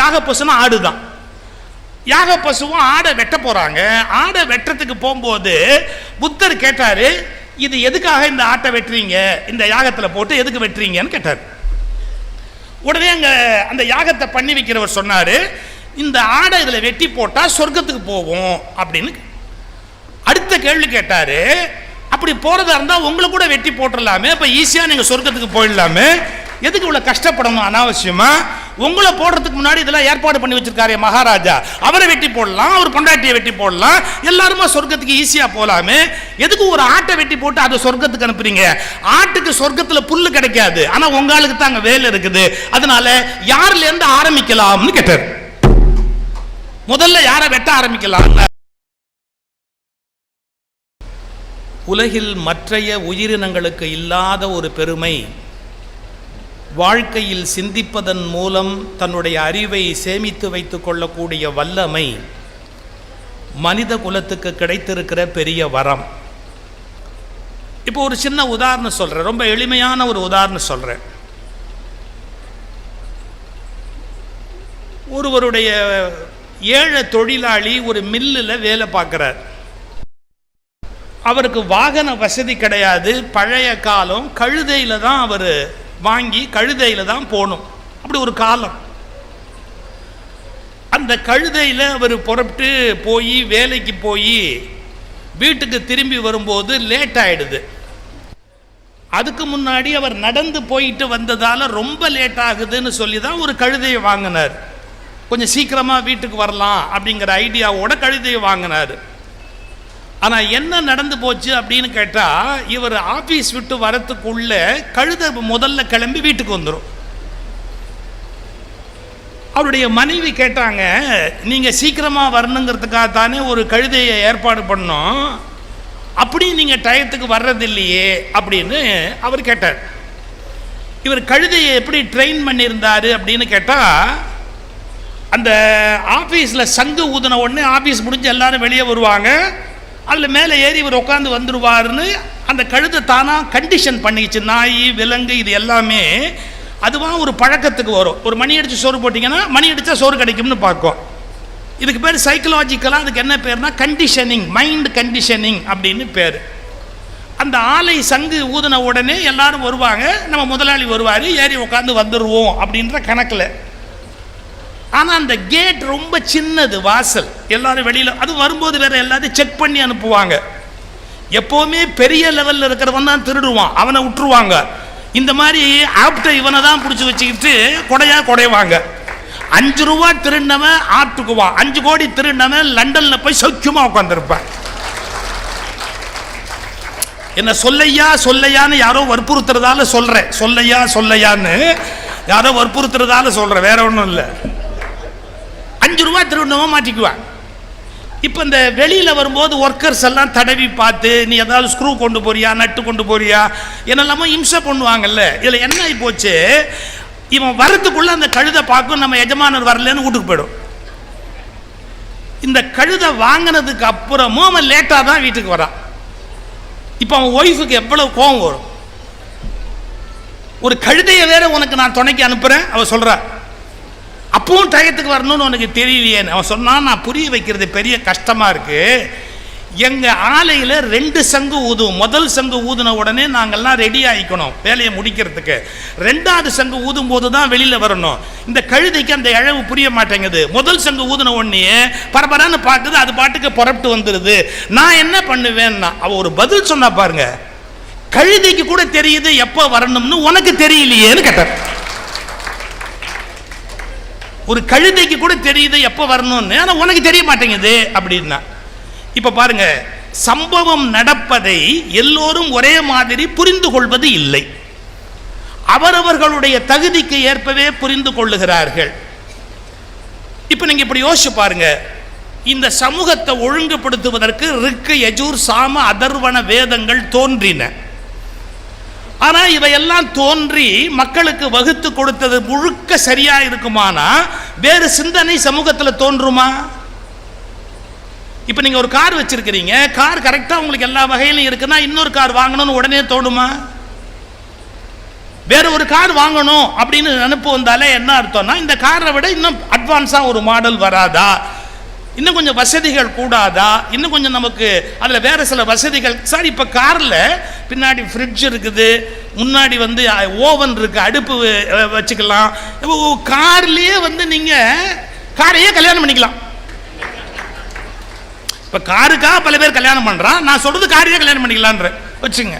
யாக பசுனா ஆடு தான். யாக பசுவும் ஆடை வெட்ட போறாங்க. ஆடை வெட்டுறதுக்கு போகும்போது புத்தர் கேட்டாரு, இது எதுக்காக இந்த ஆட்டை வெட்டுறீங்க, இந்த யாகத்தில் போட்டு எதுக்கு வெட்டுறீங்கன்னு கேட்டார். உடனே அந்த யாகத்தை பண்ணி வைக்கிறவர் சொன்னாரு, இந்த ஆடை இதுல வெட்டி போட்டா சொர்க்கத்துக்கு போவோம் அப்படின்னு. அடுத்த கேள்வி கேட்டாரு, அப்படி போறதா இருந்தா உங்களை கூட வெட்டி போட்டுடலாமே, இப்ப ஈஸியா நீங்க சொர்க்கத்துக்கு போயிடலாமே, எதுக்கு இவ்வளவு கஷ்டப்படணும் அனாவசியமா? உங்களை போடுறதுக்கு முன்னாடி இதெல்லாம் ஏற்பாடு பண்ணி வச்சிருக்காரு மகாராஜா, அவரை வெட்டி போடலாம், அவர் பொண்டாட்டியை வெட்டி போடலாம், எல்லாருமா சொர்க்கத்துக்கு ஈஸியா போலாமே, எதுக்கு ஒரு ஆட்டை வெட்டி போட்டு அதை சொர்க்கத்துக்கு அனுப்புறீங்க? ஆட்டுக்கு சொர்க்கத்துல புல்லு கிடைக்காது, ஆனா உங்களுக்கு தான் அங்க வேலை இருக்குது, அதனால யாருல இருந்து ஆரம்பிக்கலாம்னு கேட்டார். முதல்ல யாரை வெட்ட ஆரம்பிக்கலாம்? உலகில் மற்றைய உயிரினங்களுக்கு இல்லாத ஒரு பெருமை, வாழ்க்கையில் சிந்திப்பதன் மூலம் தன்னுடைய அறிவை சேமித்து வைத்துக் கொள்ளக்கூடிய வல்லமை மனித குலத்துக்கு கிடைத்திருக்கிற பெரிய வரம். இப்போ ஒரு சின்ன உதாரணம் சொல்றேன், ரொம்ப எளிமையான ஒரு உதாரணம் சொல்றேன். ஒருவருடைய ஏழை தொழிலாளி ஒரு மில்லில் வேலை பார்க்கிறார். அவருக்கு வாகன வசதி கிடையாது, பழைய காலம், கழுதையில் தான் அவர் வாங்கி கழுதையில் தான் போகணும், அப்படி ஒரு காலம். அந்த கழுதையில் அவர் புறப்பட்டு போய் வேலைக்கு போய் வீட்டுக்கு திரும்பி வரும்போது லேட் ஆயிடுது. அதுக்கு முன்னாடி அவர் நடந்து போயிட்டு வந்ததால் ரொம்ப லேட் ஆகுதுன்னு சொல்லி தான் ஒரு கழுதையை வாங்கினார். கொஞ்சம் சீக்கிரமாக வீட்டுக்கு வரலாம் அப்படிங்கிற ஐடியாவோட கழுதையை வாங்கினார். ஆனால் என்ன நடந்து போச்சு அப்படின்னு கேட்டால், இவர் ஆஃபீஸ் விட்டு வரத்துக்குள்ள கழுதை முதல்ல கிளம்பி வீட்டுக்கு வந்துடும். அவருடைய மனைவி கேட்டாங்க, நீங்கள் சீக்கிரமாக வரணுங்கிறதுக்காக தானே ஒரு கழுதையை ஏற்பாடு பண்ணோம், அப்படி நீங்கள் டயத்துக்கு வர்றதில்லையே அப்படின்னு அவர் கேட்டார். இவர் கழுதையை எப்படி ட்ரெயின் பண்ணியிருந்தார் அப்படின்னு கேட்டால், அந்த ஆஃபீஸில் சங்கு ஊதின உடனே ஆஃபீஸ் முடிஞ்சு எல்லாரும் வெளியே வருவாங்க, அதில் மேலே ஏறி இவர் உட்காந்து வந்துடுவார்னு அந்த கழுதை தானாக கண்டிஷன் பண்ணிச்சு. நாய் விலங்கு இது எல்லாமே அதுவாக ஒரு பழக்கத்துக்கு வரும். ஒரு மணி அடித்து சோறு போட்டிங்கன்னா மணி அடித்தா சோறு கிடைக்கும்னு பார்க்கும். இதுக்கு பேர் சைக்கலாஜிக்கலாக அதுக்கு என்ன பேர்னா கண்டிஷனிங், மைண்ட் கண்டிஷனிங் அப்படின்னு பேர். அந்த ஆலை சங்கு ஊதின உடனே எல்லாரும் வருவாங்க, நம்ம முதலாளி வருவார், ஏறி உட்காந்து வந்துடுவோம் அப்படின்ற கணக்கில். ஆனால் அந்த கேட் ரொம்ப சின்னது, வாசல், எல்லாரும் வெளியில், அது வரும்போது வேற எல்லாத்தையும் செக் பண்ணி அனுப்புவாங்க. எப்போவுமே பெரிய லெவலில் இருக்கிறவன் தான் திருடுவான், அவனை விட்டுருவாங்க. இந்த மாதிரி ஆப்டர் இவனை தான் பிடிச்சி வச்சுக்கிட்டு குடைவாங்க. 5 ரூபா திருடினவன் ஆட்டுக்குவான், 5 கோடி திருடினவன் லண்டனில் போய் சௌக்கியமாக உட்காந்துருப்பான். என்ன சொல்லையா சொல்லையான்னு யாரோ வற்புறுத்துறதால சொல்கிறேன், சொல்லையான்னு யாரோ வற்புறுத்துறதால சொல்கிறேன், வேற ஒன்றும் இல்லை. 5 ரூபா திருவண்ணமாக மாட்டிக்குவான். இப்போ இந்த வெளியில் வரும்போது ஒர்க்கர்ஸ் எல்லாம் தடவி பார்த்து, நீ ஏதாவது ஸ்க்ரூ கொண்டு போறியா, நட்டு கொண்டு போறியா, என்னெல்லாமோ இம்சை பண்ணுவாங்கல்ல. இதில் என்ன ஆகி போச்சு, இவன் வரத்துக்குள்ளே அந்த கழுதை பார்க்கும் நம்ம எஜமானர் வரலன்னு வீட்டுக்கு போயிடும். இந்த கழுதை வாங்கினதுக்கு அப்புறமும் அவன் லேட்டாக தான் வீட்டுக்கு வரான். இப்போ அவன் ஒய்ஃபுக்கு எவ்வளவு கோபம் வரும். ஒரு கழுதையை வேற உனக்கு நான் துணைக்கு அனுப்புகிறேன் அவன் சொல்கிறா, அப்பவும் டயத்துக்கு வரணும்னு உனக்கு தெரியலையேன்னு அவன் சொன்னான். நான் புரிய வைக்கிறது பெரிய கஷ்டமாக இருக்குது. எங்கள் ஆலையில் 2 சங்கு ஊதும். முதல் சங்கு ஊதின உடனே நாங்கள்லாம் ரெடி ஆகிக்கணும் வேலையை முடிக்கிறதுக்கு. 2வது சங்கு ஊதும் போது தான் வெளியில் வரணும். இந்த கழுதைக்கு அந்த இழவு புரிய மாட்டேங்குது. முதல் சங்கு ஊதின உடனே பரபரான்னு பார்க்குது, அது பாட்டுக்கு புறப்பட்டு வந்துடுது. நான் என்ன பண்ணுவேன்னா, அவள் ஒரு பதில் சொன்னா பாருங்க, கழுதைக்கு கூட தெரியுது எப்போ வரணும்னு, உனக்கு தெரியலையேன்னு கேட்டார். ஒரு கழுதைக்கு கூட தெரியுது எப்போ வரணும்னு, ஆனால் உனக்கு தெரிய மாட்டேங்குது அப்படின்னா. இப்போ பாருங்க, சம்பவம் நடப்பதை எல்லோரும் ஒரே மாதிரி புரிந்து கொள்வது இல்லை. அவரவர்களுடைய தகுதிக்கு ஏற்பவே புரிந்து கொள்ளுகிறார்கள். இப்போ நீங்க இப்படி யோசிச்சு பாருங்க, இந்த சமூகத்தை ஒழுங்குபடுத்துவதற்கு ரிக்கு, யஜூர், சாம, அதர்வண வேதங்கள் தோன்றின. ஆனால் இவையெல்லாம் தோன்றி மக்களுக்கு வகுத்து கொடுத்தது முழுக்க சரியா இருக்குமானா வேறு சிந்தனை சமூகத்தில் தோன்றுமா? இப்போ நீங்கள் ஒரு கார் வச்சிருக்கிறீங்க, கார் கரெக்டாக உங்களுக்கு எல்லா வகையிலும் இருக்குன்னா இன்னொரு கார் வாங்கணும்னு உடனே தோணுமா? வேற ஒரு கார் வாங்கணும் அப்படின்னு நினைப்பு வந்தாலே என்ன அர்த்தம்னா, இந்த காரை விட இன்னும் அட்வான்ஸாக ஒரு மாடல் வராதா, இன்னும் கொஞ்சம் வசதிகள் கூடாதா, இன்னும் கொஞ்சம் நமக்கு அதில் வேறு சில வசதிகள். சார் இப்போ காரில் பின்னாடி ஃப்ரிட்ஜ் இருக்குது, முன்னாடி வந்து ஓவன் இருக்குது, அடுப்பு வச்சுக்கலாம். கார்லேயே வந்து நீங்கள் காரையே கல்யாணம் பண்ணிக்கலாம். இப்போ காருக்காக பல பேர் கல்யாணம் பண்ணுறான், நான் சொல்கிறது காரையே கல்யாணம் பண்ணிக்கலான்ற வச்சுங்க.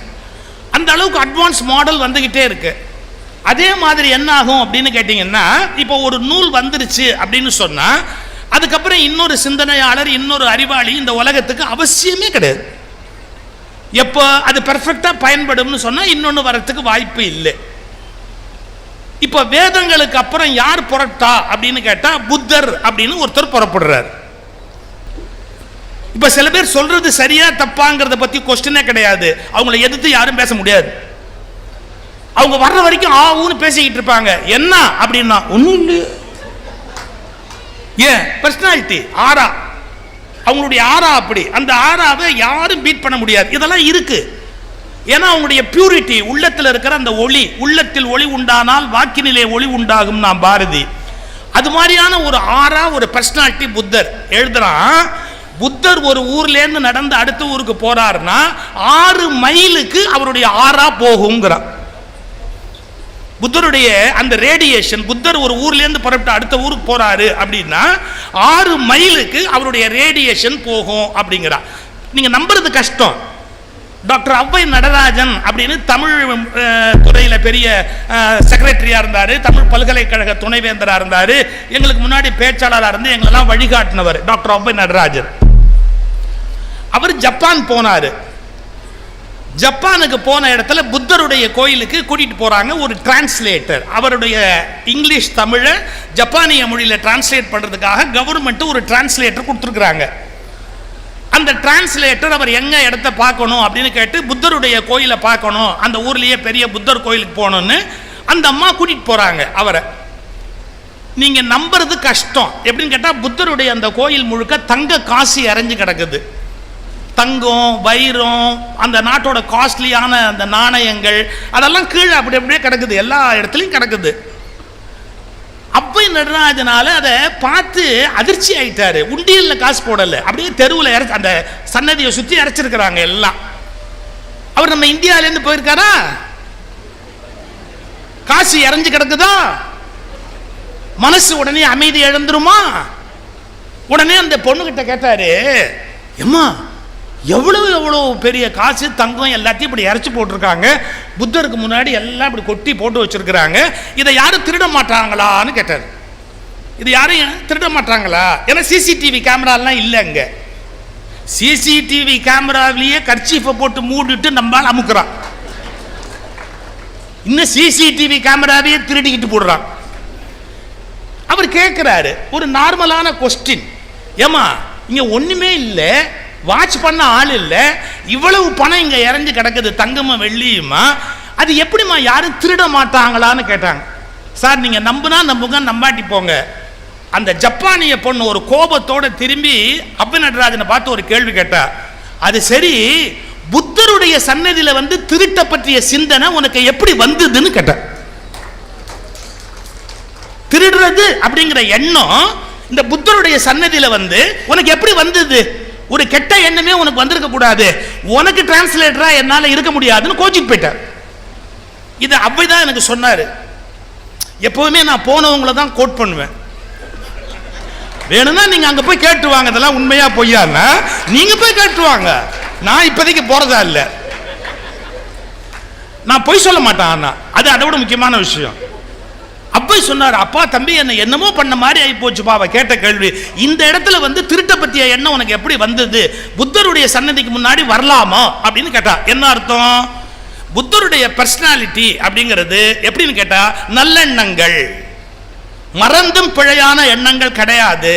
அந்த அளவுக்கு அட்வான்ஸ் மாடல் வந்துக்கிட்டே இருக்கு. அதே மாதிரி என்ன ஆகும் அப்படின்னு கேட்டிங்கன்னா, இப்போ ஒரு நூல் வந்துருச்சு அப்படின்னு சொன்னால் அதுக்கப்புறம் இன்னொரு சிந்தனையாளர், இன்னொரு அறிவாளி இந்த உலகத்துக்கு அவசியமே கிடையாது. எப்போ அது பெர்ஃபெக்டாக பயன்படும்னு சொன்னால் இன்னொன்று வரத்துக்கு வாய்ப்பு இல்லை. இப்போ வேதங்களுக்கு அப்புறம் யார் புறட்டா அப்படின்னு கேட்டால் புத்தர் அப்படின்னு ஒருத்தர் புறப்படுறார். இப்போ சில பேர் சொல்றது சரியா தப்பாங்கிறத பற்றி கொஸ்டினே கிடையாது, அவங்கள எதிர்த்து யாரும் பேச முடியாது. அவங்க வர்ற வரைக்கும் ஆவுன்னு பேசிக்கிட்டு இருப்பாங்க. என்ன அப்படின்னா ஒன்றும் இல்லை, ஏன் பர்சனாலிட்டி ஆரா, அவங்களுடைய ஆரா அப்படி, அந்த ஆராவை யாரும் பீட் பண்ண முடியாது. இதெல்லாம் இருக்கு. ஏன்னா அவங்களுடைய பியூரிட்டி, உள்ளத்தில் இருக்கிற அந்த ஒளி, உள்ளத்தில் ஒளி உண்டானால் வாக்கினிலே ஒளி உண்டாகும் நான் பாரதி. அது மாதிரியான ஒரு ஆரா, ஒரு பர்சனாலிட்டி புத்தர் எழுதுறான். புத்தர் ஒரு ஊர்லேருந்து நடந்து அடுத்த ஊருக்கு போறாருன்னா 6 மைலுக்கு அவருடைய ஆரா போகுங்கிறான். புத்தருடைய அந்த ரேடியேஷன், புத்தர் ஒரு ஊர்லேருந்து புறப்பட்டு அடுத்த ஊருக்கு போறாரு அப்படின்னா 6 மைலுக்கு அவருடைய ரேடியேஷன் போகும் அப்படிங்கிறா. நீங்க நம்புறது கஷ்டம். டாக்டர் அவ்வை நடராஜன் அப்படின்னு தமிழ் துறையில் பெரிய செக்ரட்டரியா இருந்தார், தமிழ் பல்கலைக்கழக துணைவேந்தராக இருந்தார், எங்களுக்கு முன்னாடி பேச்சாளராக இருந்து எங்களெல்லாம் வழிகாட்டினவர் டாக்டர் அவ்வை நடராஜன். அவர் ஜப்பான் போனார். ஜப்பானுக்கு போன இடத்துல புத்தருடைய கோயிலுக்கு கூட்டிட்டு போறாங்க ஒரு டிரான்ஸ்லேட்டர். அவருடைய இங்கிலீஷ் தமிழை ஜப்பானிய மொழியில் டிரான்ஸ்லேட் பண்றதுக்காக கவர்மெண்ட் ஒரு டிரான்ஸ்லேட்டர் கொடுத்துருக்குறாங்க. அந்த டிரான்ஸ்லேட்டர் அவர் எங்க இடத்த பார்க்கணும் அப்படின்னு கேட்டு புத்தருடைய கோயிலை பார்க்கணும், அந்த ஊர்லயே பெரிய புத்தர் கோயிலுக்கு போகணும்னு அந்த அம்மா கூட்டிட்டு போறாங்க அவரை. நீங்க நம்புறது கஷ்டம். எப்படின்னு கேட்டா புத்தருடைய அந்த கோயில் முழுக்க தங்க காசு அரைஞ்சு கிடக்குது. தங்கம், வைரம், அந்த நாட்டோட காஸ்ட்லியான அந்த நாணயங்கள் அதெல்லாம் கீழே அப்படி அப்படியே கிடக்குது, எல்லா இடத்துலையும் கிடக்குது. அவ்வை நடராஜனால அதை பார்த்து அதிர்ச்சி ஆயிட்டாரு. உண்டியல்ல காசு போடல, அப்படியே தெருவில் அந்த சன்னதியை சுற்றி அரைச்சிருக்கிறாங்க எல்லாம். அவர் நம்ம இந்தியாவிலேருந்து போயிருக்காரா? காசு இறஞ்சு கிடக்குதா? மனசு உடனே அமைதி இழந்துருமா? உடனே அந்த பொண்ணுகிட்ட கேட்டாரு, எம்மா எவ்வளவு எவ்வளவு பெரிய காசு தங்கம் எல்லாத்தையும் இப்படி இறச்சி போட்டிருக்காங்க, புத்தருக்கு முன்னாடி எல்லாம் இப்படி கொட்டி போட்டு வச்சிருக்கிறாங்க, இதை யாரும் திருட மாட்டாங்களான்னு கேட்டார். இது யாரும் திருட மாட்டாங்களா? ஏன்னா சிசிடிவி கேமராலாம் இல்லைங்க. சிசிடிவி கேமராவிலேயே கர்ச்சீஃபை போட்டு மூடிட்டு நம்மால் அமுக்குறான். இன்னும் சிசிடிவி கேமராவையே திருடிக்கிட்டு போடுறான். அவர் கேட்கிறாரு ஒரு நார்மலான கொஸ்டின், ஏமா இங்க ஒண்ணுமே இல்லை, வாட்ச் பண்ண ஆள் இல்லை, இவ்வளவு பணம் இங்க இறஞ்சு கிடக்குது, தங்கமும் வெள்ளியுமா, அது எப்படிமா யாரும் திருட மாட்டாங்களான்னு கேட்டாங்க. சார் நீங்க நம்புனா நம்புங்க, நம்பாட்டி போங்க. அந்த ஜப்பானிய பொண்ணு ஒரு கோபத்தோட திரும்பி அவ்வை நடராஜனை பார்த்து ஒரு கேள்வி கேட்டா, அது சரி புத்தருடைய சன்னதியில வந்து திருட்ட பற்றிய சிந்தனை உனக்கு எப்படி வந்ததுன்னு கேட்ட. திருடுறது அப்படிங்கிற எண்ணம் இந்த புத்தருடைய சன்னதியில வந்து உனக்கு எப்படி வந்தது? ஒரு கெட்ட எண்ணமே உனக்கு வந்திருக்க கூடாது, உனக்கு டிரான்ஸ்லேட்டரா என்னால இருக்க முடியாதுன்னு கோச்சிட்டு போயிட்டார். இது அவ்வை தான் எனக்கு சொன்னாரு. எப்பவுமே நான் போனவங்கள தான் கோட் பண்ணுவேன். வேணும்னா நீங்க அங்க போய் கேட்டுவாங்க, இதெல்லாம் உண்மையா பொய்யான்னா நீங்க போய் கேட்டுவாங்க. நான் இப்போதைக்கு போறதா இல்ல, நான் பொய் சொல்ல மாட்டேன். ஆனா அது அதை விட முக்கியமான விஷயம். அவ்வை சொன்னார், அப்பா தம்பி என்ன என்னமோ பண்ண மாதிரி ஆகி போச்சுப்பா. அவ கேட்ட கேள்வி, இந்த இடத்துல வந்து திருட்ட பத்திய எண்ணம் உனக்கு எப்படி வந்தது? புத்தருடைய சன்னதிக்கு முன்னாடி வரலாமா அப்படின்னு கேட்டா என்ன அர்த்தம்? புத்தருடைய பர்சனாலிட்டி அப்படிங்கிறது எப்படின்னு கேட்டா நல்லெண்ணங்கள், மறந்தும் பிழையான எண்ணங்கள் கிடையாது.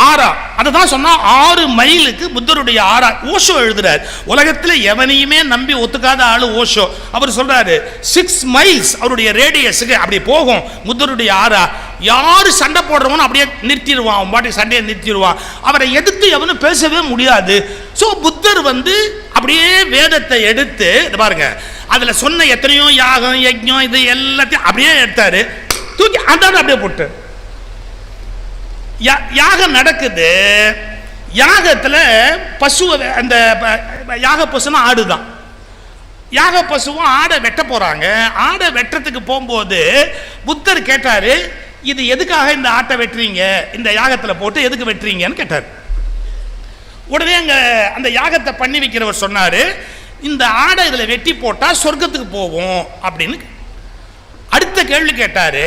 ஆறா, அதுதான் சொன்னா 6 மைலுக்கு புத்தருடைய ஆறா. ஓஷோ எழுதுறார், உலகத்தில் எவனையுமே நம்பி ஒத்துக்காத ஆளு ஓஷோ. அவர் சொல்றாரு 6 மைல்ஸ் அவருடைய ரேடியஸுக்கு அப்படி போகும் புத்தருடைய ஆறா. யாரு சண்டை போடுறவனும் அப்படியே நிறுத்திடுவான், அவன் பாட்டி சண்டையை நிறுத்திடுவான். அவரை எதிர்த்து எவனும் பேசவே முடியாது. ஸோ புத்தர் வந்து அப்படியே வேதத்தை எடுத்து பாருங்க, அதுல சொன்ன எத்தனையோ யாகம் யஜ்ஞம் இது எல்லாத்தையும் அப்படியே எடுத்தாரு, தூக்கி அந்த அப்படியே போட்டு. யாகம் நடக்குது, யாகத்துல பசு, அந்த யாக பசுனா ஆடுதான், யாக பசுவும் ஆடை வெட்ட போறாங்க. ஆடை வெட்டுறதுக்கு போகும்போது புத்தர் கேட்டாரு, இது எதுக்காக இந்த ஆட்டை வெட்டுறீங்க, இந்த யாகத்துல போட்டு எதுக்கு வெட்டுறீங்கன்னு கேட்டார். உடனே அங்க அந்த யாகத்தை பண்ணி வைக்கிறவர் சொன்னாரு, இந்த ஆடை இதுல வெட்டி போட்டா சொர்க்கத்துக்கு போவோம் அப்படின்னு. அடுத்த கேள்வி கேட்டாரு,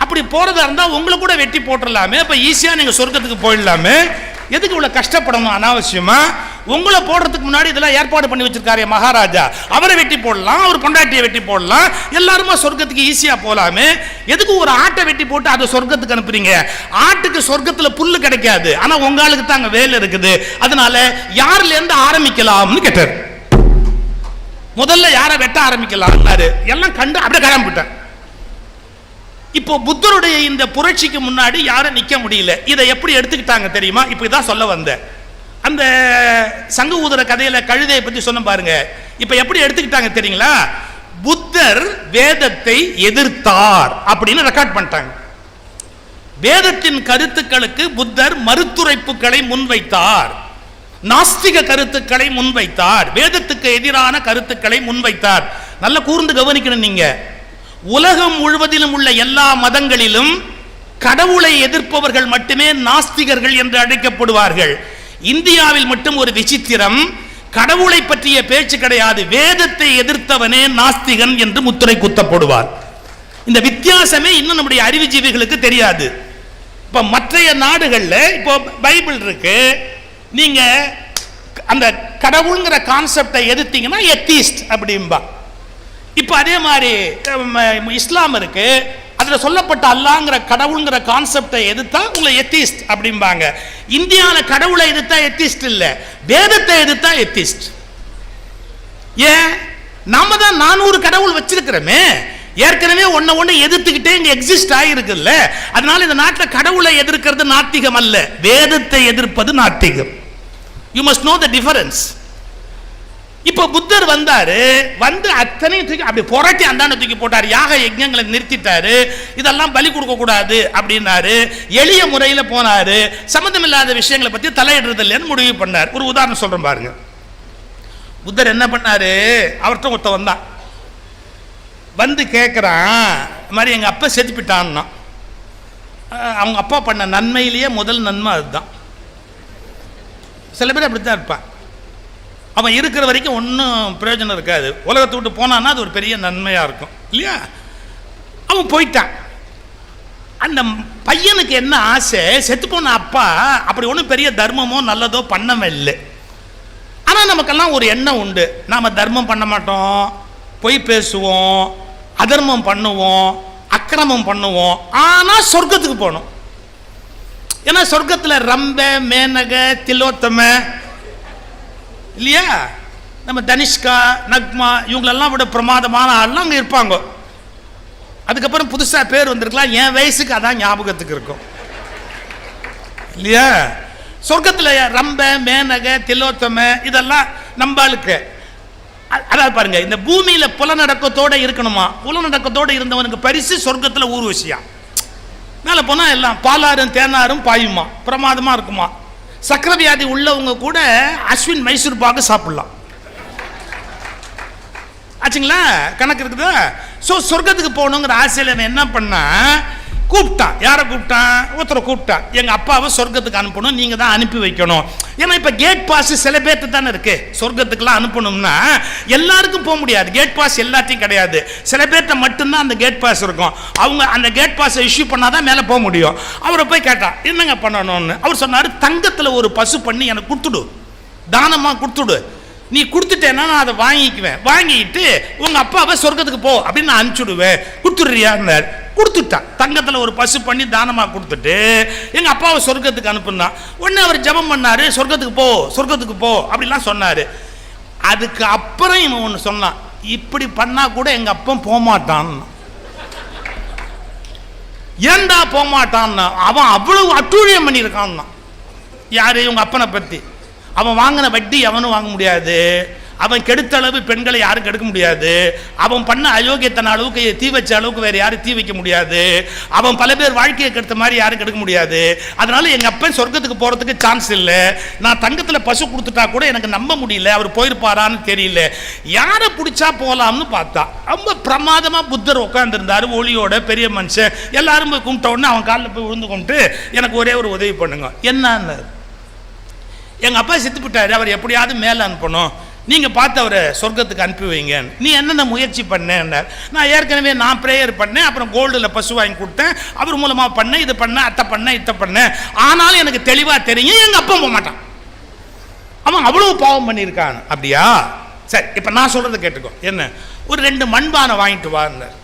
அப்படி போறதா இருந்தா உங்களை கூட வெட்டி போட்டுடலாமே, அப்ப ஈஸியா நீங்க சொர்க்கத்துக்கு போயிடலாமே, எதுக்கு இவ்வளவு கஷ்டப்படணும் அனாவசியமா? உங்களை போடுறதுக்கு முன்னாடி இதெல்லாம் ஏற்பாடு பண்ணி வச்சிருக்காரு மகாராஜா, அவரை வெட்டி போடலாம், அவர் பொண்டாட்டியை வெட்டி போடலாம், எல்லாருமா சொர்க்கத்துக்கு ஈஸியா போலாமே, எதுக்கு ஒரு ஆட்டை வெட்டி போட்டு அதை சொர்க்கத்துக்கு அனுப்புறீங்க? ஆட்டுக்கு சொர்க்கத்துல புல்லு கிடைக்காது, ஆனா உங்களுக்கு தான் அங்க வேலை இருக்குது, அதனால யாருல இருந்து ஆரம்பிக்கலாம்னு கேட்டார். முதல்ல யாரை வெட்ட ஆரம்பிக்கலாம் எல்லாம் கண்டு அப்படியே கிளம்பிட்டார். இப்போ புத்தருடைய இந்த புரட்சிக்கு முன்னாடி யாரும் நிக்க முடியல. இதை எப்படி எடுத்துக்கிட்டாங்க தெரியுமா? இப்ப இதான் சொல்ல வந்த அந்த சங்கு ஊதுற கதையில கழுதையை பத்தி சொன்ன பாருங்க. இப்ப எப்படி எடுத்துக்கிட்டாங்க தெரியுங்களா? புத்தர் வேதத்தை எதிர்த்தார் அப்படின்னு ரெக்கார்ட் பண்ணிட்டாங்க. வேதத்தின் கருத்துக்களுக்கு புத்தர் மறுத்துரைப்புகளை முன்வைத்தார், நாஸ்திக கருத்துக்களை முன்வைத்தார், வேதத்துக்கு எதிரான கருத்துக்களை முன்வைத்தார். நல்ல கூர்ந்து கவனிக்கணும் நீங்க. உலகம் முழுவதிலும் உள்ள எல்லா மதங்களிலும் கடவுளை எதிர்ப்பவர்கள் மட்டுமே நாஸ்திகர்கள் என்று அழைக்கப்படுவார்கள். இந்தியாவில் மட்டும் ஒரு விசித்திரம், கடவுளை பற்றிய பேச்சு கிடையாது, வேதத்தை எதிர்த்தவனே நாஸ்திகன் என்று முத்திரை குத்தப்படுவார். இந்த வித்தியாசமே இன்னும் நம்முடைய அறிவுஜீவிகளுக்கு தெரியாது. இப்ப மற்றைய நாடுகள்ல இப்போ பைபிள் இருக்கு, நீங்க அந்த கடவுள்ங்கிற கான்செப்டை எதிர்த்தீங்கன்னா எத்திஸ்ட் அப்படிம்பா. இப்ப அதே மாதிரி இஸ்லாம் இருக்கு, அதுல சொல்லப்பட்ட அல்லாஹ்ங்கிற கடவுள்ங்கிற கான்செப்டை எதிர்த்தா உங்களை எத்திஸ்ட் அப்படிம்பாங்க. இந்தியாவில கடவுளை எதிர்த்தா எத்திஸ்ட் இல்ல, வேதத்தை எதிர்த்தா எத்திஸ்ட். ஏன்? நாம தான் 400 கடவுள் வச்சிருக்கிறோமே, ஏற்கனவே ஒண்ணு எதிர்த்துக்கிட்டே இங்க எக்ஸிஸ்ட் ஆகிருக்குல்ல, அதனால இந்த நாட்டில் கடவுளை எதிர்க்கிறது நாத்திகம் அல்ல, வேதத்தை எதிர்ப்பது நாத்திகம். You must know the difference. இப்போ புத்தர் வந்தாரு, வந்து அத்தனையும் தூக்கி அப்படி புரட்டி அந்தாண்ட தூக்கி போட்டார், யாக யஜ்ஞங்களை நிறுத்திட்டாரு, இதெல்லாம் பலி கொடுக்க கூடாது அப்படின்னாரு, எளிய முறையில் போனாரு, சம்பந்தமில்லாத விஷயங்களை பத்தி தலையிடுறது இல்லைன்னு முடிவு பண்ணார். ஒரு உதாரணம் சொல்றேன் பாருங்க. புத்தர் என்ன பண்ணாரு, அவர்கிட்ட ஒருத்த வந்தான், வந்து கேட்குறான், இது மாதிரி எங்கள் அப்பா செத்துப்பிட்டான்னா. அவங்க அப்பா பண்ண நன்மையிலேயே முதல் நன்மை அதுதான். சில பேர் அப்படி தான் இருப்பான், அவன் இருக்கிற வரைக்கும் ஒன்றும் பிரயோஜனம் இருக்காது, உலகத்தை விட்டு போனான்னா அது ஒரு பெரிய நன்மையாக இருக்கும் இல்லையா? அவன் போயிட்டான். அந்த பையனுக்கு என்ன ஆசை, செத்து போன அப்பா அப்படி ஒன்றும் பெரிய தர்மமோ நல்லதோ பண்ணவே இல்லை. ஆனால் நமக்கெல்லாம் ஒரு எண்ணம் உண்டு, நாம் தர்மம் பண்ண மாட்டோம், பொய் பேசுவோம், அதர்மம் பண்ணுவோம், அக்கிரமம் பண்ணுவோம், ஆனால் சொர்க்கத்துக்கு போகணும். ஏன்னா சொர்க்கத்தில் ரம்ப, மேனக, திலோத்தம இல்லையா, நம்ம தனிஷ்கா, நக்மா இவங்களெல்லாம் விட பிரமாதமான ஆள்லாம் அங்கே இருப்பாங்க. அதுக்கப்புறம் புதுசாக பேர் வந்திருக்கலாம், என் வயசுக்கு அதான் ஞாபகத்துக்கு இருக்கும் இல்லையா? சொர்க்கத்தில் ரம்ப, மேனக, திலோத்தம இதெல்லாம் நம்பாளுக்கு. அதாவது பாருங்க, இந்த பூமியில புலநடக்கத்தோட இருக்கணுமா, புலநடக்கத்தோட இருந்தவனுக்கு பரிசு சொர்க்கத்தில் ஊர்வசியா. மேலே போனால் எல்லாம் பாலாரும் தேனாரும் பாயுமா, பிரமாதமா இருக்குமா. சக்கரவியாதி உள்ளவங்க கூட அஸ்வின் மைசூர் பாக்கு சாப்பிடலாம் ஆச்சுங்களா, கணக்கு இருக்குதா? ஸோ சொர்க்கத்துக்கு போகணுங்கிற ஆசையில் என்ன பண்ணா, கூப்பிட்டான். யாரை கூப்பிட்டான்? ஒருத்தரை கூப்பிட்டான், எங்கள் அப்பாவை சொர்க்கத்துக்கு அனுப்பணும், நீங்கள் தான் அனுப்பி வைக்கணும். ஏன்னா இப்போ கேட் பாஸ் சில பேர்த்து தானே இருக்கு, சொர்க்கத்துக்குலாம் அனுப்பணும்னா எல்லாருக்கும் போக முடியாது, கேட் பாஸ் எல்லாத்தையும் கிடையாது, சில பேர்த்த மட்டும்தான் அந்த கேட் பாஸ் இருக்கும். அவங்க அந்த கேட் பாஸை இஷ்யூ பண்ணாதான் மேலே போக முடியும். அவரை போய் கேட்டான், என்னங்க பண்ணணும்னு. அவர் சொன்னார், தங்கத்தில் ஒரு பசு பண்ணி எனக்கு கொடுத்துடு, தானமாக கொடுத்துடு, நீ கொடுத்துட்டேன்னா நான் அதை வாங்கிக்குவேன், வாங்கிட்டு உங்கள் அப்பாவை சொர்க்கத்துக்கு போ அப்படின்னு நான் அனுப்பிச்சுடுவேன், கொடுத்துடுறியான்னு. கொடுத்துட்டான். தங்கத்தில் ஒரு பசு பண்ணி தானமாக கொடுத்துட்டு எங்கள் அப்பாவை சொர்க்கத்துக்கு அனுப்புனான். உடனே அவர் ஜெபம் பண்ணார், சொர்க்கத்துக்கு போ, சொர்க்கத்துக்கு போ அப்படிலாம் சொன்னார். அதுக்கு அப்புறம் இவன் ஒன்று சொன்னான், இப்படி பண்ணால் கூட எங்கள் அப்பா போகமாட்டான். ஏண்டா போகமாட்டான்னா, அவன் அவ்வளவு அட்டூழியம் பண்ணியிருக்கான். யார்? இவங்க அப்பனை பற்றி. அவன் வாங்கின வட்டி அவனும் வாங்க முடியாது, அவன் கெடுத்த அளவு பெண்களை யாரும் கெடுக்க முடியாது. அவன் பண்ண அயோக்கியத்தன அளவுக்கு தீ வச்ச அளவுக்கு வேற யாரும் தீ வைக்க முடியாது. அவன் பல பேர் வாழ்க்கையை கெடுத்த மாதிரி யாரும் கெடுக்க முடியாது. அதனால எங்க அப்பன் சொர்க்கத்துக்கு போறதுக்கு சான்ஸ் இல்லை. நான் தங்கத்துல பசு கொடுத்துட்டா கூட எனக்கு நம்ப முடியல, அவர் போயிருப்பாரான்னு தெரியல. யாரை பிடிச்சா போலாம்னு பார்த்தா ரொம்ப பிரமாதமா புத்தர் உட்கார்ந்து இருந்தாரு, ஒளியோட பெரிய மனுஷன். எல்லாரும் போய் கும்பிட்ட உடனே அவன் காலில் போய் விழுந்து கும்பிட்டு எனக்கு ஒரே ஒரு உதவி பண்ணுங்க. என்னன்னு, எங்க அப்பா செத்து போட்டாரு, அவர் எப்படியாவது மேல அனுப்பணும், நீங்க பார்த்து அவரை சொர்க்கத்துக்கு அனுப்பி வைங்க. நீ என்னென்ன முயற்சி பண்ண? நான் ஏற்கனவே நான் பிரேயர் பண்ணேன், அப்புறம் கோல்டுல பசு வாங்கி கொடுத்தேன், அவர் மூலமா பண்ணேன், இது பண்ண அத்தை பண்ண இத்த பண்ணேன். ஆனாலும் எனக்கு தெளிவா தெரியும் எங்க அப்பா போக மாட்டான், அவன் அவ்வளவு பாவம் பண்ணியிருக்கான். அப்படியா, சரி இப்ப நான் சொல்றதை கேட்டுக்கோ. என்ன, ஒரு 2 மண்பானை வாங்கிட்டு வான்னார்.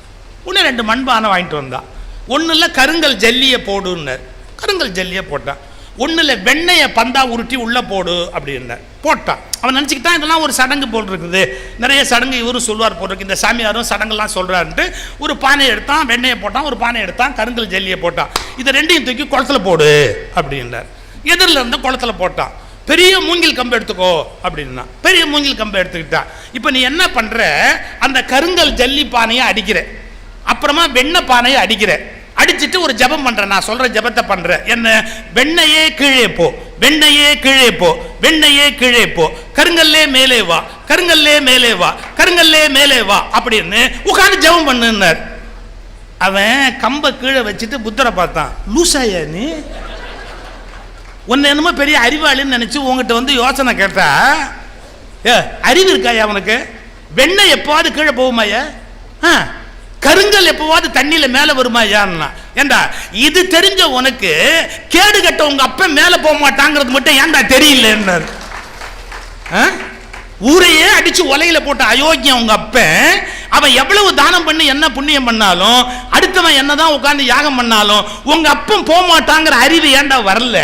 உடனே 2 மண்பானை வாங்கிட்டு வந்தான். ஒன்னுல கருங்கல் ஜல்லியை போடுன்னார், கருங்கல் ஜல்லியை போட்டான். ஒன்னுல வெண்ணையை பந்தா உருட்டி உள்ள போடு அப்படின்னார், போட்டான். அவன் நினச்சிக்கிட்டான் இதெல்லாம் ஒரு சடங்கு போல் இருக்குது, நிறைய சடங்கு இவரும் சொல்லுவார் போட்டிருக்கு, இந்த சாமியாரும் சடங்குலாம் சொல்றாருன்ட்டு ஒரு பானை எடுத்தான், வெண்ணையை போட்டான், ஒரு பானை எடுத்தான், கருங்கல் ஜல்லியை போட்டான். இதை 2ஐயும் தூக்கி குளத்துல போடு அப்படின்னார். எதிரில் இருந்த குளத்துல போட்டான். பெரிய மூங்கில் கம்பு எடுத்துக்கோ அப்படின்னா பெரிய மூங்கில் கம்பு எடுத்துக்கிட்டா. இப்போ நீ என்ன பண்ற, அந்த கருங்கல் ஜல்லி பானையை அடிக்கிற, அப்புறமா வெண்ணெய் பானையை அடிக்கிற, அடிச்சுட்டு ஒரு ஜபம் பண்ற, நான் சொல்ற ஜபத்தை பண்ற. என்ன, வெண்ணையே கீழே போ, வெண்ணையே கீழே போ, வெண்ணையே கீழே போ, கருங்கல்லே மேலே வா, கருங்கல்லே மேலே வா, கருங்கல்லே மேலே வா அப்படின்னு உட்காந்து ஜபம் பண்ணுன்னார். அவன் கம்பை கீழே வச்சுட்டு புத்தரை பார்த்தான். லூசாயா நீ, உன்னை என்னமோ பெரிய அறிவாளின்னு நினைச்சு உங்ககிட்ட வந்து யோசனை கேட்டா, அறிவு இருக்காயா உனக்கு? வெண்ணெய் எப்போவாது கீழே போகுமாயா? கருங்கல் எப்போவாது தண்ணியில மேல வருமா? ஏண்டா இது தெரிஞ்ச உனக்கு கேடு கட்ட உங்க அப்ப மேல போக மாட்டாங்கிறது மட்டும் ஏன்டா தெரியல? ஊரையே அடிச்சு ஒலையில போட்ட அயோக்கியம் உங்க அப்ப. அவன் எவ்வளவு தானம் பண்ணி என்ன புண்ணியம் பண்ணாலும், அடுத்தவன் என்னதான் உட்கார்ந்து யாகம் பண்ணாலும் உங்க அப்பன் போக மாட்டாங்கிற அறிவு ஏன்டா வரல?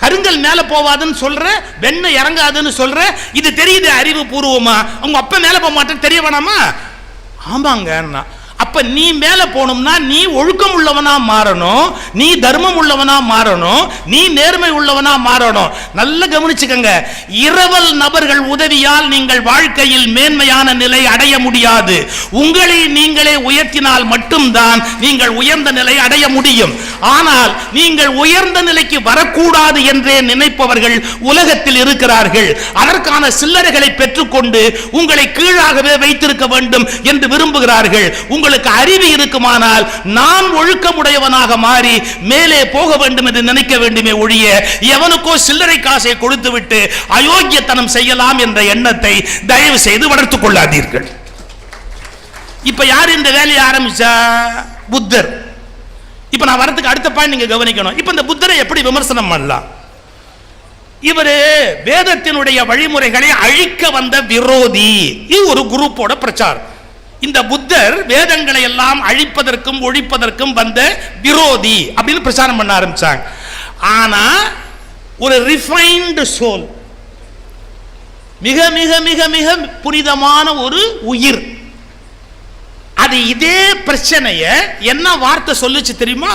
கருங்கல் மேல போவாதுன்னு சொல்ற, வெண்ணெய் இறங்காதுன்னு சொல்ற, இது தெரியுது அறிவு பூர்வமா? உங்க அப்ப மேல போக மாட்டேன்னு தெரிய வேணாமா? ஆமாங்க. அப்ப நீ மேல போகணும்னா நீ ஒழுக்கம் உள்ளவனா மாறணும், நீ தர்மம் உள்ளவனா மாறணும், நீ நேர்மை உள்ளவனா மாறணும். நல்ல கவனிச்சுக்கங்க, இரவல் நபர்கள் உதவியால் நீங்கள் வாழ்க்கையில் மேன்மையான நிலை அடைய முடியாது. உங்களை நீங்களே உயர்த்தினால் மட்டும்தான் நீங்கள் உயர்ந்த நிலை அடைய முடியும். ஆனால் நீங்கள் உயர்ந்த நிலைக்கு வரக்கூடாது என்றே நினைப்பவர்கள் உலகத்தில் இருக்கிறார்கள். அதற்கான சில்லறைகளை பெற்றுக்கொண்டு உங்களை கீழாகவே வைத்திருக்க வேண்டும் என்று விரும்புகிறார்கள். உங்களுக்கு அறிவு இருக்குமானால் நான் ஒழுக்கமுடையவனாக மாறி மேலே போக வேண்டும் என்று நினைக்க வேண்டுமே ஒழிய எவனுக்கோ சில்லறை காசை கொடுத்து விட்டு அயோக்கியத்தனம் செய்யலாம் என்ற எண்ணத்தை தயவு செய்து வளர்த்துக் கொள்ளாதீர்கள். இப்ப யார் இந்த வேலையை ஆரம்பிச்சா? புத்தர். இப்ப நான் வரதுக்கு அடுத்த பாயிண்ட் நீங்க கவனிக்கணும். இப்ப இந்த புத்தரை எப்படி விமர்சனம் பண்ணலாம்? இவரு வேதத்தினுடைய வழிமுறைகளை அழிக்க வந்த விரோதி. இது ஒரு குரூப்போட பிரச்சாரம். இந்த புத்தர் வேதங்களை எல்லாம் அழிப்பதற்கும் ஒழிப்பதற்கும் வந்த விரோதி அப்படின்னு பிரச்சாரம் பண்ண ஆரம்பிச்சாங்க. ஆனா ஒரு ரிஃபைன்டு சோல், மிக மிக மிக மிக புனிதமான ஒரு உயிர், அது இதே பிரச்சனைய என்ன வார்த்தை சொல்லுச்சு தெரியுமா?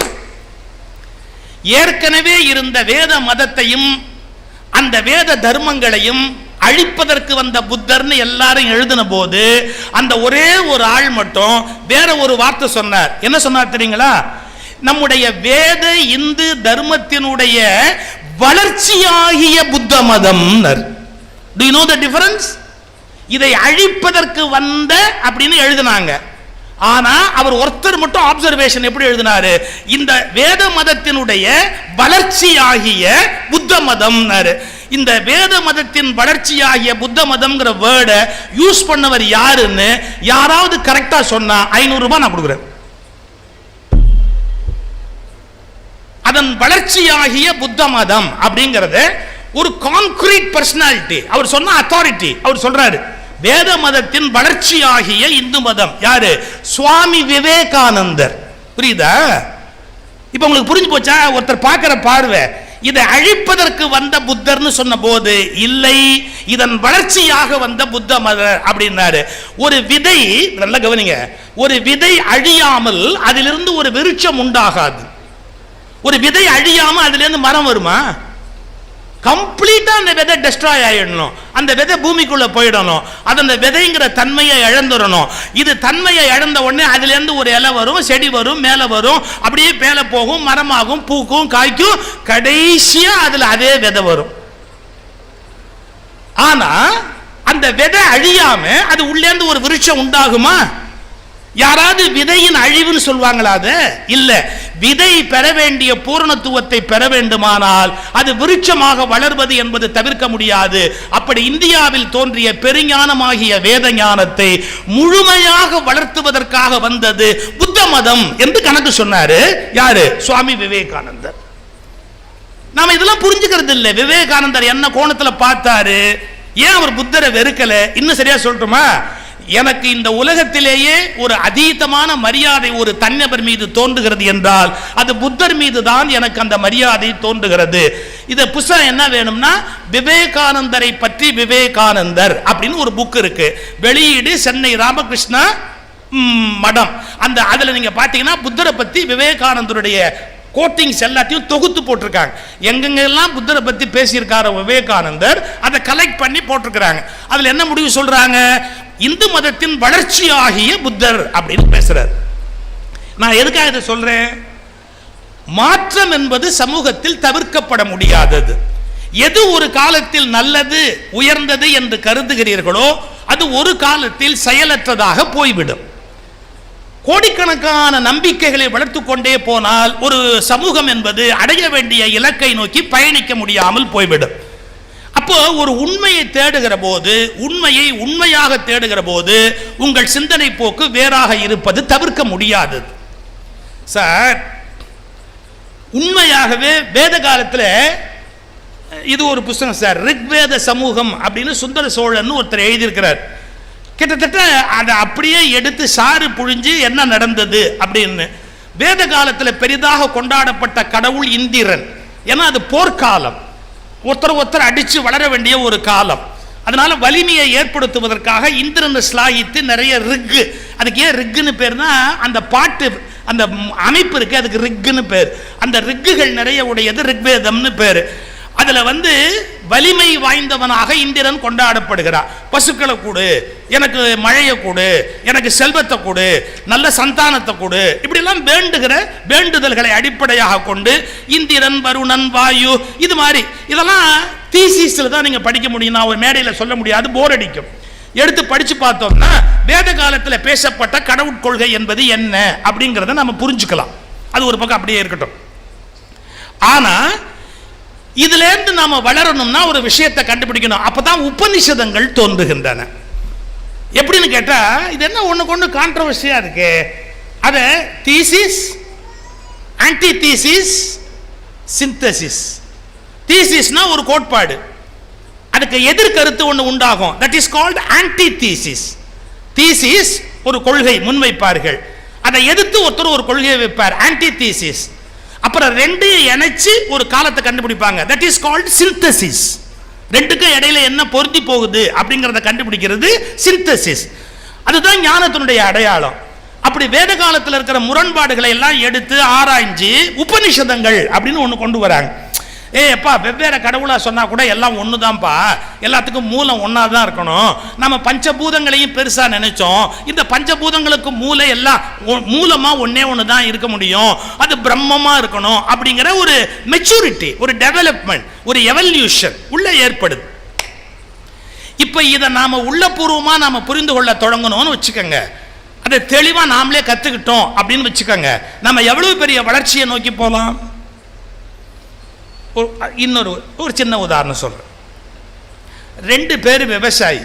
ஏற்கனவே இருந்த வேத மதத்தையும் அந்த வேத தர்மங்களையும் அழிப்பதற்கு வந்த புத்தர்னு எல்லாரும் எழுதின போது அந்த ஒரே ஒரு ஆள் மட்டும் வேற ஒரு வார்த்தை சொன்னார். என்ன சொன்னார் தெரியுங்களா? நம்முடைய வேத இந்து தர்மத்தினுடைய வளர்ச்சியாகிய புத்த மதம். Do you know the difference? இதை அழிப்பதற்கு வந்த அப்படின்னு எழுதினாங்க. ஆனா அவர் ஒருத்தர் மட்டும் அப்சர்வேஷன் எப்படி எழுதினாரு? இந்த வேத மதத்தினுடைய வளர்ச்சியாகிய புத்த மதம். இந்த வேத மதத்தின் வளர்ச்சியாகிய புத்த மதம்ங்கிற வேர்டை யூஸ் பண்ணவர் யாருன்னு யாராவது கரெக்டா சொன்னா 500 ரூபாய் நான் கொடுக்குறேன். அதன் வளர்ச்சியாகிய புத்த மதம் அப்படிங்கறத ஒரு கான்கிரீட் பர்சனாலிட்டி, அவர் சொன்ன அத்தாரிட்டி, அவர் சொல்றாரு வேத மதத்தின் வளர்ச்சியாகிய இந்து மதம். யாரு? சுவாமி விவேகானந்தர். புரியுதா? இப்ப உங்களுக்கு புரிஞ்சு போச்சா? ஒருத்தர் பார்க்கிற பார்வை இதை அழிப்பதற்கு வந்த புத்தர்னு சொன்ன போது இல்லை, இதன் வளர்ச்சியாக வந்த புத்த மதம் அப்படின்னாரு. ஒரு விதை, நல்ல கவனிங்க, ஒரு விதை அழியாமல் அதிலிருந்து ஒரு விருட்சம் உண்டாகாது. ஒரு விதை அழியாம அதிலிருந்து மரம் வருமா? கம்ப்ளீட்டா அந்த விதை டெஸ்ட்ராய் ஆயிடணும், அந்த விதை பூமிக்குள்ள போயிடணும், அது அந்த விதைங்கிற தன்மையை இழந்துடணும். இது தன்மையை இழந்த உடனே அதுல இருந்து ஒரு இலை வரும், செடி வரும், மேல வரும், அப்படியே மேல போகும், மரமாகும், பூக்கும், காய்க்கும், கடைசியா அதுல அதே விதை வரும். ஆனா அந்த விதை அழியாம அது உள்ளே இருந்து ஒரு விருட்சம் உண்டாகுமா? யாராவது விதையின் அழிவுன்னு சொல்வாங்களா? அது இல்ல. விதை பெற வேண்டிய பூரணத்துவத்தை பெற வேண்டுமானால் அது விருட்சமாக வளர்வது என்பது தவிர்க்க முடியாது. அப்படி இந்தியாவில் தோன்றிய பெருஞானமாகிய வேத ஞானத்தை முழுமையாக வளர்த்துவதற்காக வந்தது புத்த மதம் என்று கணக்கு சொன்னாரு. யாரு? சுவாமி விவேகானந்தர். நாம இதெல்லாம் புரிஞ்சுக்கிறது இல்லை. விவேகானந்தர் என்ன கோணத்துல பார்த்தாரு? ஏன் அவர் புத்தரை வெறுக்கல? இன்னும் சரியா சொல்லட்டுமா, எனக்கு இந்த உலகத்திலேயே ஒரு அதீதமான மரியாதை ஒரு தனிநபர் மீது தோன்றுகிறது என்றால் அது புத்தர் மீது தான் எனக்கு அந்த மரியாதை தோன்றுகிறது. இத புத்தகம் என்ன வேணும்னா, விவேகானந்தரை பற்றி விவேகானந்தர் அப்படின்னு ஒரு புக் இருக்கு, வெளியீடு சென்னை ராமகிருஷ்ணா மடம். அந்த அதுல நீங்க பாத்தீங்கன்னா புத்தரை பத்தி விவேகானந்தருடைய கோட்டிங்ஸ் எல்லாத்தையும் தொகுத்து போட்டிருக்காங்க. எங்கெங்கெல்லாம் புத்தரை பத்தி பேசியிருக்கார விவேகானந்தர் அதை கலெக்ட் பண்ணி போட்டிருக்கிறாங்க. அதுல என்ன முடிவு சொல்றாங்க? இந்து மதத்தின் வளர்ச்சி ஆகிய புத்தர் அப்படின்னு பேசுறார். நான் எதுக்காக இதை சொல்றேன்? மாற்றம் என்பது சமூகத்தில் தவிர்க்கப்பட முடியாதது. எது ஒரு காலத்தில் நல்லது உயர்ந்தது என்று கருதுகிறீர்களோ அது ஒரு காலத்தில் செயலற்றதாக போய்விடும். கோடிக்கணக்கான நம்பிக்கைகளை வளர்த்து கொண்டே போனால் ஒரு சமூகம் என்பது அடைய வேண்டிய இலக்கை நோக்கி பயணிக்க முடியாமல் போய்விடும். அப்போ ஒரு உண்மையை தேடுகிற போது, உண்மையை உண்மையாக தேடுகிற போது உங்கள் சிந்தனை போக்கு வேறாக இருப்பது தவிர்க்க முடியாதது. சார், உண்மையாகவே வேத காலத்தில் இது ஒரு புத்தகம் சார், ரிக்வேத சமூகம் அப்படின்னு சுந்தர சோழன் ஒருத்தர் எழுதியிருக்கிறார். கிட்டத்தட்ட அதை அப்படியே எடுத்து சாறு புழிஞ்சு என்ன நடந்தது அப்படின்னு. வேத காலத்தில் பெரிதாக கொண்டாடப்பட்ட கடவுள் இந்திரன். ஏன்னா அது போர்க்காலம், ஒருத்தர் அடிச்சு வளர வேண்டிய ஒரு காலம். அதனால வலிமையை ஏற்படுத்துவதற்காக இந்திரனை ஸ்லாகித்து நிறைய ரிக்கு, அதுக்கு ஏன் ரிக்குன்னு பேர்னா அந்த பாட்டு அந்த அமைப்பு இருக்கு, அதுக்கு ரிக்குன்னு பேர். அந்த ரிக்குகள் நிறைய உடையது ரிக்வேதம்னு பேர். அதுல வலிமை வாய்ந்தவனாக இந்திரன் கொண்டாடப்படுகிறார். பசுக்களை கொடு, எனக்கு மழையை கொடு, எனக்கு செல்வத்தை கொடு, நல்ல சந்தானத்தை கொடு, இப்படி எல்லாம் வேண்டுகிற வேண்டுதல்களை அடிப்படையாக கொண்டு இந்திரன், வருணன், வாயு, இது மாதிரி இதெல்லாம் தீசிஸ்ல தான் நீங்க படிக்க முடியும். நான் ஒரு மேடையில் சொல்ல முடியாது, போர் அடிக்கும். எடுத்து படிச்சு பார்த்தோம்னா வேத காலத்தில் பேசப்பட்ட கடவுட் கொள்கை என்பது என்ன அப்படிங்கிறத நம்ம புரிஞ்சுக்கலாம். அது ஒரு பக்கம் அப்படியே இருக்கட்டும். ஆனா இதுல இருந்து நாம வளரணும்னா ஒரு விஷயத்தை கண்டுபிடிக்கணும். அப்பதான் உபநிஷதங்கள் தோன்றுகின்றன. எப்படின்னு கேட்டா, இது என்ன ஒண்ணுக்கு ஒண்ணு கான்ட்ரோவர்சியா இருக்கு. அத தீசிஸ், ஆன்டி தீசிஸ், சிந்தசிஸ். தீசிஸ்னா ஒரு கோட்பாடு, அதுக்கு எதிர்கருத்து ஒன்று உண்டாகும். That is called anti thesis. Thesis ஒரு கொள்கை முன்வைப்பார்கள், அதை எதிர்த்து ஒருத்தர் ஒரு கொள்கையை வைப்பார், ஆன்டி தீசிஸ். அப்புறம் ரெண்டையும் இணைச்சு ஒரு காலத்தை கண்டுபிடிப்பாங்க, தட் இஸ் கால்ட் சிந்தசிஸ். ரெண்டுக்கும் இடையில என்ன பொருந்தி போகுது அப்படிங்கிறத கண்டுபிடிக்கிறது சிந்தசிஸ். அதுதான் ஞானத்தினுடைய அடையாளம். அப்படி வேத காலத்தில் இருக்கிற முரண்பாடுகளை எல்லாம் எடுத்து ஆராய்ஞ்சு உபநிஷதங்கள் அப்படின்னு ஒன்று கொண்டு வராங்க. எப்பா வெவ்வேறு கடவுளா சொன்னா கூட எல்லாம் ஒண்ணுதான்ப்பா, எல்லாத்துக்கும் மூலம் ஒன்னா தான் இருக்கணும். நம்ம பஞ்சபூதங்களையும் பெருசா நினைச்சோம், இந்த பஞ்சபூதங்களுக்கு மூளை எல்லாம் மூலமா ஒன்னே ஒன்று தான் இருக்க முடியும், அது பிரம்மமா இருக்கணும் அப்படிங்கிற ஒரு மெச்சூரிட்டி, ஒரு டெவலப்மெண்ட், ஒரு எவல்யூஷன் உள்ள ஏற்படுது. இப்ப இதை நாம உள்ளபூர்வமா நாம புரிந்து கொள்ள தொடங்கணும்னு வச்சுக்கோங்க, அதை தெளிவா நாமளே கத்துக்கிட்டோம் அப்படின்னு வச்சுக்கோங்க, நம்ம எவ்வளவு பெரிய வளர்ச்சியை நோக்கி போகலாம். இன்னொரு ஒரு சின்ன உதாரணம் சொல்றேன். ரெண்டு பேர் விவசாயி,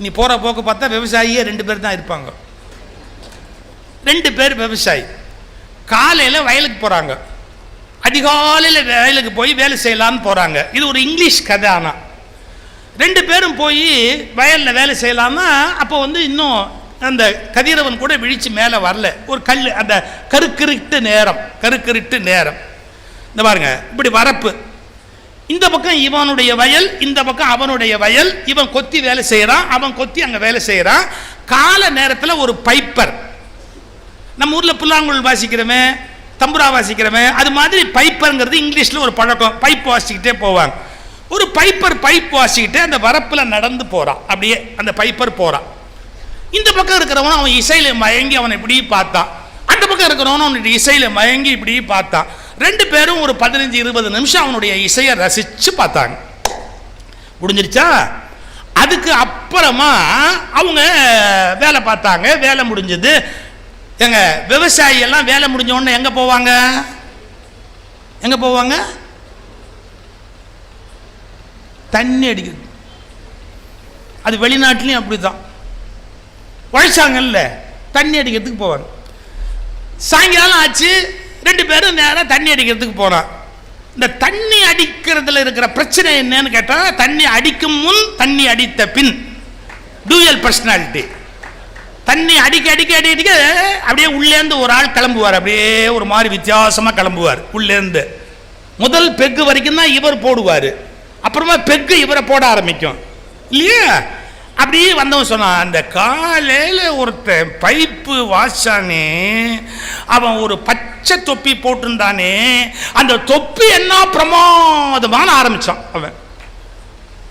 நீ போற போக்கு பார்த்தா விவசாயியே ரெண்டு பேர் தான் இருப்பாங்க. ரெண்டு பேர் விவசாயி காலையில் வயலுக்கு போறாங்க, அதிகாலையில் வயலுக்கு போய் வேலை செய்யலான்னு போறாங்க. இது ஒரு இங்கிலீஷ் கதை. ஆனால் ரெண்டு பேரும் போய் வயலில் வேலை செய்யலாம்னா அப்போ இன்னும் அந்த கதிரவன் கூட விழிச்சு மேலே வரல, ஒரு கல், அந்த கருக்கிருட்டு நேரம். இந்த பாருங்க, இப்படி வரப்பு, இந்த பக்கம் இவனுடைய வயல், இந்த பக்கம் அவனுடைய வயல். இவன் கொத்தி வேலை செய்யறான், அவன் கொத்தி அங்க வேலை செய்யறான். கால நேரத்தில் ஒரு பைப்பர், நம்ம ஊர்ல புல்லாங்குழல் வாசிக்கிறவன், தம்புரா வாசிக்கிறவன், அது மாதிரி பைப்பருங்கிறது இங்கிலீஷில் ஒரு பழக்கம். பைப் வாசிக்கிட்டே போவாங்க. ஒரு பைப்பர் பைப் வாசிக்கிட்டே அந்த வரப்பில் நடந்து போகிறான். அப்படியே அந்த பைப்பர் போகிறான். இந்த பக்கம் இருக்கிறவன் அவன் இசையில் மயங்கி அவனை இப்படி பார்த்தான். அந்த பக்கம் இருக்கிறவனும் அவனுடைய இசையில் மயங்கி இப்படி பார்த்தான். ரெண்டு பேரும் ஒரு 15-20 நிமிஷம் அவனுடைய இசையை ரசித்து பார்த்தாங்க. முடிஞ்சிருச்சா? அதுக்கு அப்புறமா அவங்க வேலை பார்த்தாங்க. வேலை முடிஞ்சது. எங்க விவசாயி எல்லாம் வேலை முடிஞ்ச உடனே எங்க போவாங்க? எங்க போவாங்க? தண்ணி அடிக்கிறது. அது வெளிநாட்டிலையும் அப்படிதான். உழைச்சாங்கல்ல, தண்ணி அடிக்கிறதுக்கு போவாங்க. சாயங்காலம் ஆச்சு, ரெண்டு பேரும் நேரம் தண்ணி அடிக்கிறதுக்கு போனான். இந்த தண்ணி அடிக்கிறதுல இருக்கிற பிரச்சனை என்னன்னு கேட்டா, தண்ணி அடிக்கும் முன் தண்ணி அடித்த பின் டூயல் பர்சனாலிட்டி. தண்ணி அடிக்க அடிக்க அடிக்க அப்படியே உள்ளேருந்து ஒரு ஆள் கிளம்புவார். அப்படியே ஒரு மாதிரி வித்தியாசமா கிளம்புவார். உள்ளேருந்து முதல் பெக்கு வரைக்கும் தான் இவர் போடுவார். அப்புறமா பெக்கு இவரை போட ஆரம்பிக்கும் இல்லையா? அப்படியே வந்தவன் சொன்னான், அந்த காலையில் ஒருத்தன் பைப்பு வாசானே, அவன் ஒரு பச்சை தொப்பி போட்டிருந்தானே, அந்த தொப்பி என்ன பிரமாதமான ஆரம்பிச்சான் அவன்.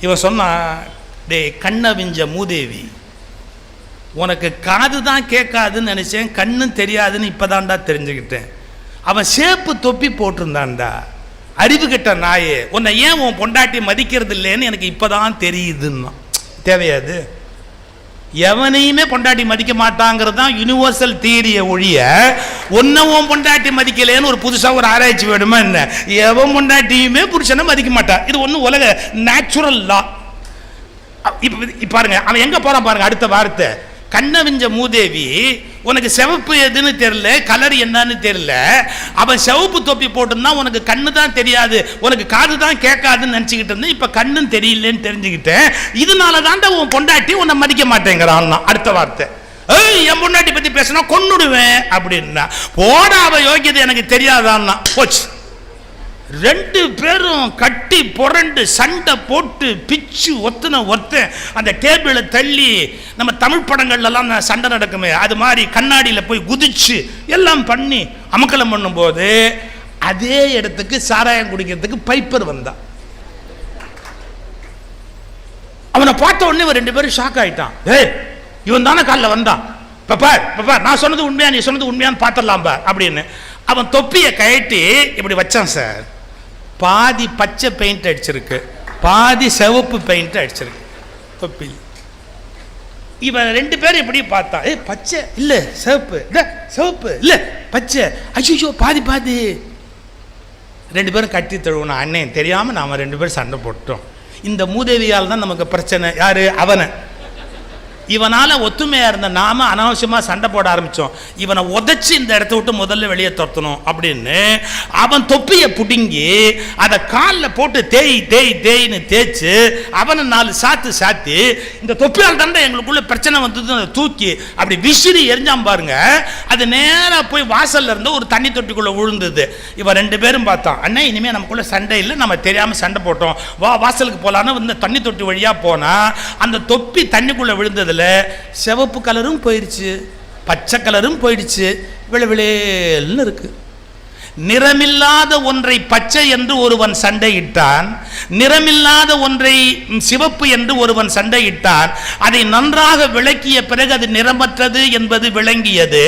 இவன் சொன்னான், டே கண்ணவிஞ்ச மூதேவி, உனக்கு காது தான் கேட்காதுன்னு நினைச்சேன், கண்ணும் தெரியாதுன்னு இப்பதான்டா தெரிஞ்சுக்கிட்டேன். அவன் சேப்பு தொப்பி போட்டிருந்தான்டா. அறிவு கிட்ட நாயே, உன்னை ஏன் உன் பொண்டாட்டி மதிக்கிறது இல்லைன்னு எனக்கு இப்பதான் தெரியுதுன்னா. தேவையாது. எவனையுமே பொண்டாட்டி மதிக்க மாட்டாங்கிறது தான் யூனிவர்சல் தியரிய ஒழிய, ஒன்னவும் பொண்டாட்டி மதிக்கலேன்னு ஒரு புதுசா ஒரு ஆராய்ச்சி வேணுமா என்ன? எவன் பொண்டாட்டியுமே புருஷனை மதிக்க மாட்டான். இது ஒன்றும் உலக நேச்சுரல் லா. இப்ப பாருங்க, அவன் எங்க போறான் பாருங்க. அடுத்த வார்த்தை, கண்ணவிஞ்ச மூதேவி, உனக்கு சிவப்பு எதுன்னு தெரியல, கலர் என்னன்னு தெரியல. அவன் சிவப்பு தொப்பி போட்டுன்னா உனக்கு கண்ணு தான் தெரியாது, உனக்கு காது தான் கேட்காதுன்னு நினைச்சுக்கிட்டு இருந்தேன். இப்ப கண்ணும் தெரியலன்னு தெரிஞ்சுக்கிட்டேன். இதனால தாண்டா உன் பொண்டாட்டி உன்னை மதிக்க மாட்டேங்கிறான். அடுத்த வார்த்தை, என் பொண்டாட்டி பத்தி பேசினா கொன்னுடுவேன் அப்படின்னா. போட அவ யோகியதை எனக்கு தெரியாதான்னா போச்சு. ரெண்டு பேரும் கட்டி புரண்டு சண்டை போட்டு பிச்சு ஒருத்த அந்த டேபிளை தள்ளி, நம்ம தமிழ் படங்கள்லாம் சண்டை நடக்குமே அது மாதிரி கண்ணாடியில் போய் குதிச்சு எல்லாம் பண்ணி அமக்கலம் பண்ணும்போது அதே இடத்துக்கு சாராயம் குடிக்கிறதுக்கு பைப்பர் வந்தான். அவனை பார்த்த உடனே இவன் ரெண்டு பேரும் ஷாக் ஆயிட்டான். இவன் தானே காலில் வந்தான். பாப்பா நான் சொன்னது உண்மையா, நீ சொன்னது உண்மையான்னு பார்த்துடலாம் பார் அப்படின்னு. அவன் தொப்பியை கழட்டி இப்படி வச்சான். சார், பாதி பச்சை பெயிண்ட் அடிச்சிருக்கு, பாதி சிவப்பு பெயிண்ட் அடிச்சிருக்கு தொப்பி. இவன் ரெண்டு பேரும் இப்படி பார்த்தா, பச்சை இல்ல சிவப்பு, சிவப்பு இல்ல பச்சை, அய்யோ பாதி பாதி. ரெண்டு பேரும் கட்டி தழுவணும். அண்ணன் தெரியாம நாம ரெண்டு பேரும் சண்டை போட்டோம். இந்த மூதேவியால் தான் நமக்கு பிரச்சனை. யாரு? அவனை. இவனால ஒத்துமையா இருந்த நாம அனாவசியமா சண்டை போட ஆரம்பிச்சோம். இவனை உதைச்சு இந்த இடத்த விட்டு முதல்ல வெளியே துரத்தணும் அப்படின்னு அவன் தொப்பியை புடுங்கி அதை காலில் போட்டு தேய்ன்னு தேய்ச்சு அவனை 4 சாத்து சாத்தி, இந்த தொப்பியால் தாண்டா எங்களுக்குள்ள பிரச்சனை வந்தது, அதை தூக்கி அப்படி விசிறி எரிஞ்சான் பாருங்க. அது நேரா போய் வாசல்ல இருந்து ஒரு தண்ணி தொட்டிக்குள்ள விழுந்தது. இவன் ரெண்டு பேரும் பார்த்தான், அண்ணா இனிமே நமக்குள்ள சண்டை இல்லை, நம்ம தெரியாம சண்டை போட்டோம், வா வாசலுக்கு போலான்னு இந்த தண்ணி தொட்டி வழியா போனா அந்த தொப்பி தண்ணிக்குள்ள விழுந்தது. சிவப்பு கலரும் போயிடுச்சு, பச்சை கலரும் போயிடுச்சு, விளவிளேல்னு இருக்கு. நிறமில்லாத ஒன்றை பச்சை என்று ஒருவன் சண்டையிட்டான், நிறமில்லாத ஒன்றை சிவப்பு என்று ஒருவன் சண்டையிட்டான். அதை நன்றாக விளக்கிய பிறகு அது நிறமற்றது என்பது விளங்கியது.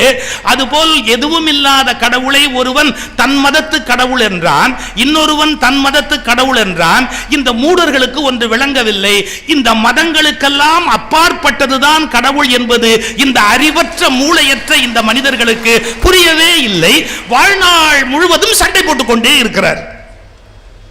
அதுபோல் எதுவும் இல்லாத கடவுளை ஒருவன் தன் மதத்து கடவுள் என்றான், இன்னொருவன் தன் மதத்து கடவுள் என்றான். இந்த மூடர்களுக்கு ஒன்று விளங்கவில்லை, இந்த மதங்களுக்கெல்லாம் அப்பாற்பட்டதுதான் கடவுள் என்பது இந்த அறிவற்ற மூளையற்ற இந்த மனிதர்களுக்கு புரியவே இல்லை. வாழ்நாள் முழுவதும் சண்டை போட்டுக் கொண்டே இருக்கிறார்.